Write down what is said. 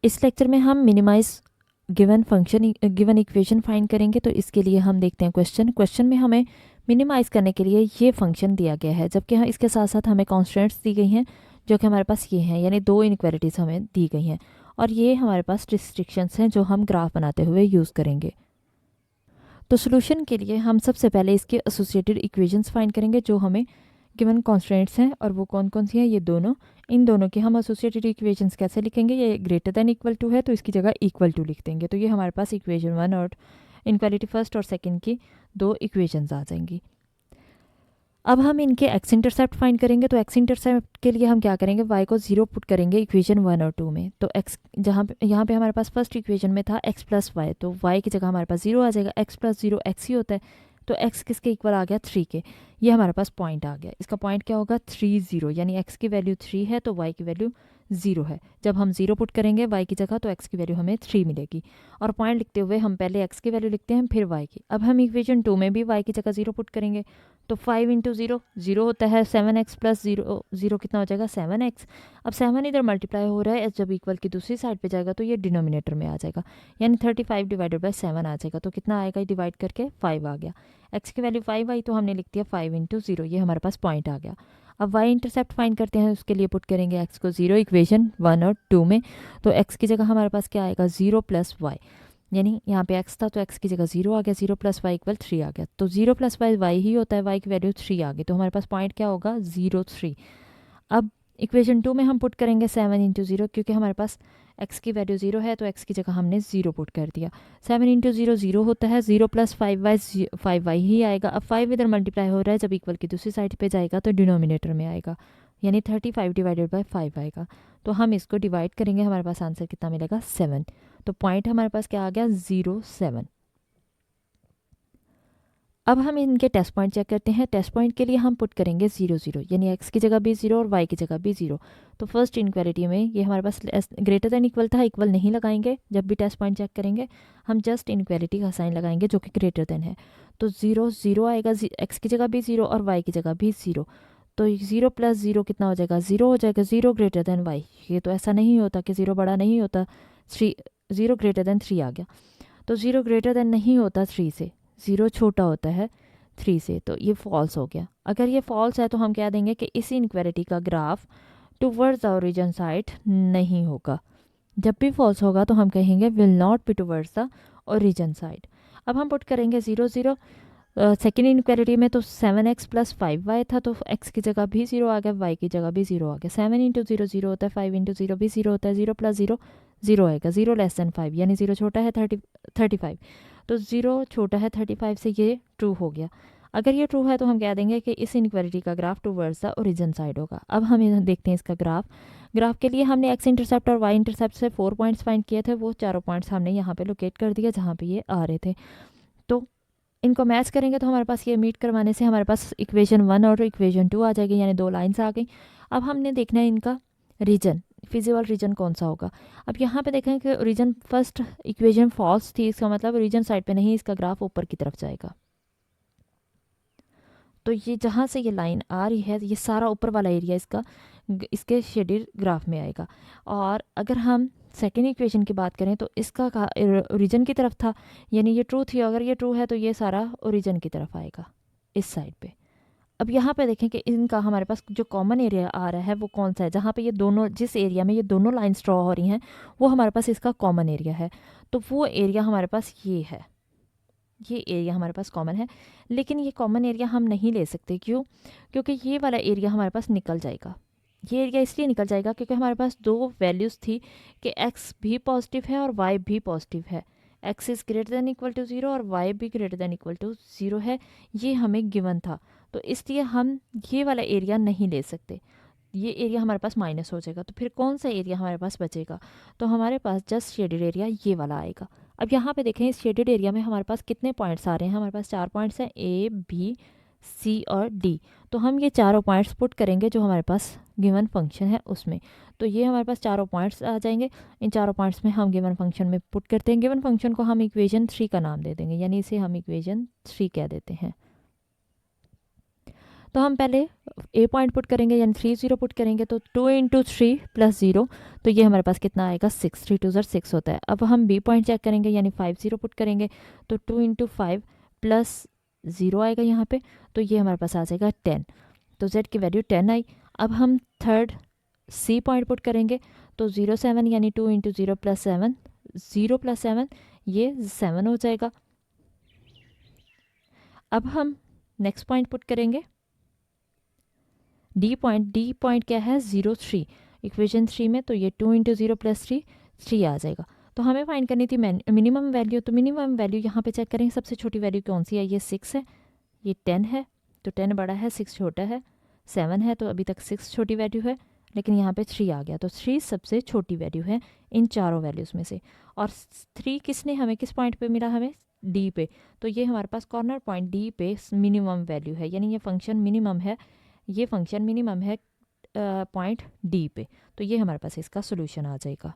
इस लेक्चर में हम मिनिमाइज गिवन इक्वेशन फाइंड करेंगे। तो इसके लिए हम देखते हैं क्वेश्चन में हमें मिनिमाइज करने के लिए ये फंक्शन दिया गया है, जबकि हाँ इसके साथ साथ हमें कॉन्स्टेंट्स दी गई हैं जो कि हमारे पास ये हैं, यानी दो इनक्वालिटीज़ हमें दी गई हैं और ये हमारे पास रिस्ट्रिक्शंस हैं जो हम ग्राफ बनाते हुए यूज़ करेंगे। तो सोल्यूशन के लिए हम सबसे पहले इसके एसोसिएटेड इक्वेशंस फाइंड करेंगे जो हमें गिवन कॉन्स्टेंट्स हैं, और वो कौन कौन सी हैं, ये दोनों। इन दोनों की हम एसोसिएटेड इक्वेशंस कैसे लिखेंगे, ये ग्रेटर देन इक्वल टू है तो इसकी जगह इक्वल टू लिख देंगे। तो ये हमारे पास इक्वेशन 1 और इनक्वालिटी फर्स्ट और सेकंड की दो इक्वेशंस आ जाएंगी। अब हम इनके एक्स इंटरसेप्ट फाइंड करेंगे। तो एक्स इंटरसेप्ट के लिए हम क्या करेंगे, y को 0 पुट करेंगे इक्वेशन 1 और 2 में। तो x यहाँ पे हमारे पास फर्स्ट इक्वेशन में था x प्लस वाई, तो y की जगह हमारे पास 0 आ जाएगा। x प्लस 0 x ही होता है, तो x किसके इक्वल आ गया, 3 के। ये हमारे पास पॉइंट आ गया। इसका पॉइंट क्या होगा, 3 0, यानी x की वैल्यू 3 है तो y की वैल्यू 0 है। जब हम 0 पुट करेंगे y की जगह तो x की वैल्यू हमें 3 मिलेगी। और पॉइंट लिखते हुए हम पहले x की वैल्यू लिखते हैं फिर y की। अब हम इक्वेशन 2 में भी y की जगह 0 पुट करेंगे तो 5 इंटू 0 0 होता है, 7x प्लस 0 कितना हो जाएगा, 7x। अब 7 इधर मल्टीप्लाई हो रहा है, जब इक्वल की दूसरी साइड पे जाएगा तो ये डिनोमिनेटर में आ जाएगा, यानी 35 डिवाइडेड बाय 7 आ जाएगा। तो कितना आएगा, डिवाइड करके 5 आ गया। x की वैल्यू 5 आई तो हमने लिख दिया 5 इंटू 0, ये हमारे पास पॉइंट आ गया। अब y इंटरसेप्ट फाइंड करते हैं, उसके लिए पुट करेंगे x को 0 इक्वेशन 1 और 2 में। तो x की जगह हमारे पास क्या आएगा, 0 प्लस वाई, यानी यहाँ पे x था तो x की जगह 0 आ गया, 0 प्लस वाई इक्वल 3 आ गया। तो 0 प्लस वाई वाई ही होता है, y की वैल्यू 3 आ गई, तो हमारे पास पॉइंट क्या होगा, 0 3। अब इक्वेशन 2 में हम पुट करेंगे 7 इंटू 0, क्योंकि हमारे पास x की वैल्यू 0 है तो x की जगह हमने 0 पुट कर दिया। 7 इंटू 0 0 होता है, 0 प्लस 5y ही आएगा। अब 5 इधर मल्टीप्लाई हो रहा है, जब इक्वल की दूसरी साइड पे जाएगा तो डिनोमिनेटर में आएगा, यानी 35 डिवाइडेड बाय 5 आएगा। तो हम इसको डिवाइड करेंगे, हमारे पास आंसर कितना मिलेगा, 7। तो पॉइंट हमारे पास क्या आ गया, 0 7। अब हम इनके टेस्ट पॉइंट चेक करते हैं। टेस्ट पॉइंट के लिए हम पुट करेंगे 0 0, यानी x की जगह भी 0 और y की जगह भी 0। तो फर्स्ट इनक्वालिटी में ये हमारे पास ग्रेटर देन इक्वल था, इक्वल नहीं लगाएंगे। जब भी टेस्ट पॉइंट चेक करेंगे हम जस्ट इनक्वालिटी का साइन लगाएंगे जो कि ग्रेटर देन है। तो 0 0 आएगा, x की जगह भी 0 और y की जगह भी 0। तो 0 प्लस 0 कितना हो जाएगा, 0 हो जाएगा। 0 ग्रेटर देन y, ये तो ऐसा नहीं होता कि 0 बड़ा नहीं होता, 3 0 ग्रेटर देन 3 आ गया। तो 0 ग्रेटर देन नहीं होता 3 से, 0 छोटा होता है 3 से, तो ये फॉल्स हो गया। अगर ये फॉल्स है तो हम कह देंगे कि इस इनक्वालिटी का graph towards the origin side नहीं होगा। जब भी फॉल्स होगा तो हम कहेंगे will not be towards the origin side. अब हम पुट करेंगे 0 0। सेकेंड इनक्वालिटी में तो 7x प्लस 5y था, तो x की जगह भी 0 आ गया, y की जगह भी 0 आ गया। 7 इंटू 0 0 होता है, 5 इंटू 0 भी 0 होता है, 0 प्लस 0 0 आएगा। 0 लेस देन 5, यानी 0 छोटा है 35। तो 0 छोटा है 35 से, ये ट्रू हो गया। अगर ये ट्रू है तो हम कह देंगे कि इस इनक्वालिटी का graph towards the origin side होगा। अब हम देखते हैं इसका ग्राफ के लिए हमने x इंटरसेप्ट और y इंटरसेप्ट से 4 पॉइंट्स फाइंड किए थे, वो चारों पॉइंट्स हमने यहाँ पे लोकेट कर दिया जहाँ पे ये आ रहे थे। तो इनको मैच करेंगे तो हमारे पास ये मीट करवाने से हमारे पास इक्वेशन 1 और इक्वेशन 2 आ जाएगी, यानी दो लाइन्स आ गई। अब हमने देखना है इनका रीजन, फिजिबल रीजन कौन सा होगा। अब यहाँ पे देखें कि रीजन फर्स्ट इक्वेशन फॉल्स थी, इसका मतलब रीजन साइड पे नहीं, इसका ग्राफ ऊपर की तरफ जाएगा। तो ये जहाँ से ये लाइन आ रही है, ये सारा ऊपर वाला एरिया इसके शेडेड ग्राफ में आएगा। और अगर हम सेकेंड इक्वेशन की बात करें तो इसका ओरिजिन की तरफ था, यानी ये ट्रू थी। अगर ये ट्रू है तो ये सारा ओरिजिन की तरफ आएगा इस साइड पे। अब यहाँ पे देखें कि इनका हमारे पास जो कॉमन एरिया आ रहा है वो कौन सा है, जहाँ पे ये दोनों, जिस एरिया में ये दोनों लाइन्स ड्रॉ हो रही हैं वो हमारे पास इसका कॉमन एरिया है। तो वो एरिया हमारे पास ये है, ये एरिया हमारे पास कॉमन है। लेकिन ये कॉमन एरिया हम नहीं ले सकते, क्यों, क्योंकि ये वाला एरिया हमारे पास निकल जाएगा। ये एरिया इसलिए निकल जाएगा क्योंकि हमारे पास दो वैल्यूज़ थी कि x भी पॉजिटिव है और y भी पॉजिटिव है। x is greater than equal to 0 और y भी ग्रेटर देन इक्वल टू 0 है, ये हमें गिवन था। तो इसलिए हम ये वाला एरिया नहीं ले सकते, ये एरिया हमारे पास माइनस हो जाएगा। तो फिर कौन सा एरिया हमारे पास बचेगा, तो हमारे पास जस्ट शेडेड एरिया ये वाला आएगा। अब यहाँ पे देखें, इस शेडेड एरिया में हमारे पास कितने पॉइंट्स आ रहे हैं, हमारे पास 4 पॉइंट्स हैं, A B C और D। तो हम ये चारों पॉइंट्स पुट करेंगे जो हमारे पास गिवन फंक्शन है उसमें। तो ये हमारे पास चारों पॉइंट्स आ जाएंगे। इन चारों पॉइंट्स में हम गिवन फंक्शन में पुट करते हैं। गिवन फंक्शन को हम इक्वेशन 3 का नाम दे देंगे, यानी इसे हम इक्वेशन 3 कह देते हैं। तो हम पहले ए पॉइंट पुट करेंगे यानी 3 0 पुट करेंगे, तो 2 इंटू 3 प्लस 0, तो ये हमारे पास कितना आएगा 6, 3 2 ज़र 6 होता है। अब हम बी पॉइंट चेक करेंगे यानी 5 0 पुट करेंगे, तो 2 इंटू 5 प्लस 0 आएगा यहाँ पे, तो ये हमारे पास आ जाएगा 10, तो z की वैल्यू 10 आई। अब हम थर्ड सी पॉइंट पुट करेंगे, तो 0 7 यानी 2 इंटू 0 प्लस 7, 0 प्लस 7 ये 7 हो जाएगा। अब हम नेक्स्ट पॉइंट पुट करेंगे डी पॉइंट क्या है 0 3 इक्वेशन 3 में, तो ये 2 इंटू 0 प्लस 3 3 आ जाएगा। तो हमें फाइंड करनी थी मिनिमम वैल्यू, तो मिनिमम वैल्यू यहाँ पे चेक करेंगे सबसे छोटी वैल्यू कौन सी है, ये 6 है, ये 10 है, तो 10 बड़ा है 6 छोटा है, 7 है तो अभी तक 6 छोटी वैल्यू है, लेकिन यहाँ पे 3 आ गया, तो 3 सबसे छोटी वैल्यू है इन चारों वैल्यूज़ में से। और 3 किसने हमें किस पॉइंट पे मिला, हमें डी पे, तो ये हमारे पास कॉर्नर पॉइंट डी पे मिनिमम वैल्यू है, यानी ये फंक्शन मिनिमम है, ये फंक्शन मिनिमम है पॉइंट डी पे, तो ये हमारे पास इसका सोल्यूशन आ जाएगा।